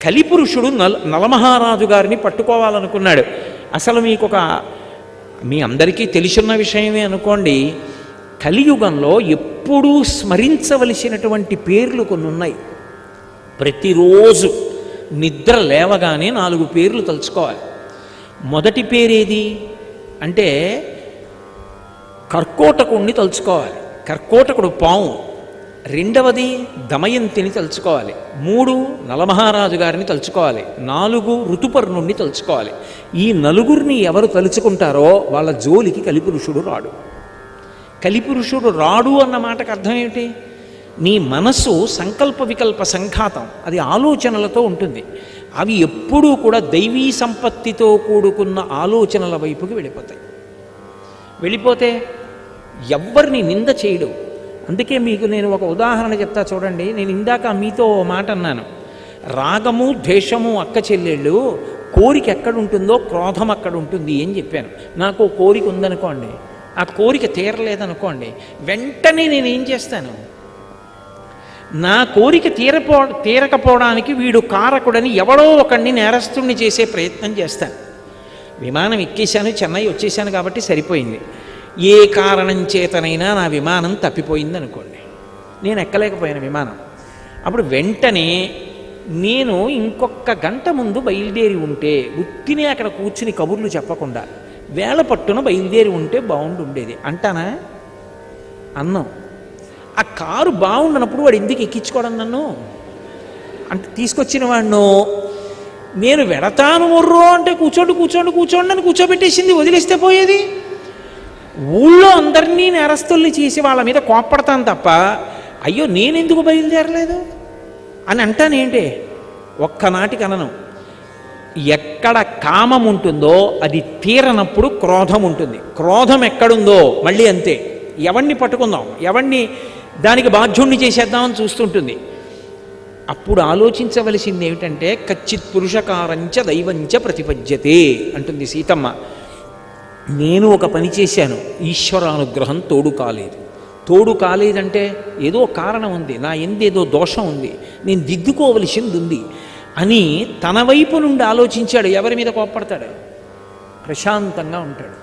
కలిపురుషుడు నలమహారాజు గారిని పట్టుకోవాలనుకున్నాడు. అసలు మీ అందరికీ తెలిసిన విషయమే అనుకోండి, కలియుగంలో ఎప్పుడూ స్మరించవలసినటువంటి పేర్లు కొన్ని ఉన్నాయి. ప్రతిరోజు నిద్ర లేవగానే 4 పేర్లు తలుచుకోవాలి. మొదటి పేరేది అంటే కర్కోటకుణ్ణి తలుచుకోవాలి, కర్కోటకుడు పాము. రెండవది దమయంతిని తలుచుకోవాలి. 3 నలమహారాజు గారిని తలుచుకోవాలి. 4 ఋతుపర్ణుణ్ణి తలుచుకోవాలి. ఈ 4 ఎవరు తలుచుకుంటారో వాళ్ళ జోలికి కలిపురుషుడు రాడు. కలిపురుషుడు రాడు అన్న మాటకు అర్థం ఏమిటి? నీ మనస్సు సంకల్ప వికల్ప సంఘాతం, అది ఆలోచనలతో ఉంటుంది. అవి ఎప్పుడూ కూడా దైవీ సంపత్తితో కూడుకున్న ఆలోచనల వైపుకి వెళ్ళిపోతే ఎవ్వరిని నింద చేయడు. అందుకే మీకు నేను ఒక ఉదాహరణ చెప్తా చూడండి. నేను ఇందాక మీతో ఓ మాట అన్నాను, రాగము ద్వేషము అక్క చెల్లెళ్ళు, కోరిక ఎక్కడుంటుందో క్రోధం అక్కడ ఉంటుంది అని చెప్పాను. నాకు కోరిక ఉందనుకోండి, ఆ కోరిక తీరలేదనుకోండి, వెంటనే నేనేం చేస్తాను? నా కోరిక తీరకపోవడానికి వీడు కారకుడని ఎవడో ఒకడిని నేరస్తుణ్ణి చేసే ప్రయత్నం చేస్తాను. విమానం ఎక్కేశాను, చెన్నై వచ్చేసాను కాబట్టి సరిపోయింది. ఏ కారణం చేతనైనా నా విమానం తప్పిపోయింది అనుకోండి, నేను ఎక్కలేకపోయాను విమానం. అప్పుడు వెంటనే నేను ఇంకొక గంట ముందు బయలుదేరి ఉంటే, ఉత్తినే అక్కడ కూర్చుని కబుర్లు చెప్పకుండా వేళ పట్టున బయలుదేరి ఉంటే బాగుండుండేది అంటానా? అన్నాం. ఆ కారు బాగుండనప్పుడు వాడు ఎందుకు ఎక్కించుకోవడం నన్ను? అంటే తీసుకొచ్చిన వాడిను నేను వెడతాను మొర్రో అంటే కూర్చోండి అని కూర్చోబెట్టేసింది, వదిలేస్తే పోయేది. ఊళ్ళో అందరినీ నేరస్తుల్ని చేసి వాళ్ళ మీద కోప్పడతాను తప్ప, అయ్యో నేనెందుకు బయలుదేరలేదు అని అంటానేంటి? ఒక్కనాటికి అనను. ఎక్కడ కామం ఉంటుందో అది తీరనప్పుడు క్రోధం ఉంటుంది. క్రోధం ఎక్కడుందో మళ్ళీ అంతే, ఎవరిని పట్టుకుందాం, ఎవరిని దానికి బాధ్యుణ్ణి చేసేద్దామని చూస్తుంటుంది. అప్పుడు ఆలోచించవలసింది ఏమిటంటే, కచ్చిత్ పురుషకారంచ దైవంచ ప్రతిపద్యతే అంటుంది సీతమ్మ. నేను ఒక పని చేశాను, ఈశ్వరానుగ్రహం తోడు కాలేదంటే ఏదో కారణం ఉంది, నా ఎందేదో దోషం ఉంది, నేను దిద్దుకోవలసింది ఉంది అని తన వైపు నుండి ఆలోచించాడు. ఎవరి మీద కోప్పడతాడు? ప్రశాంతంగా ఉంటాడు.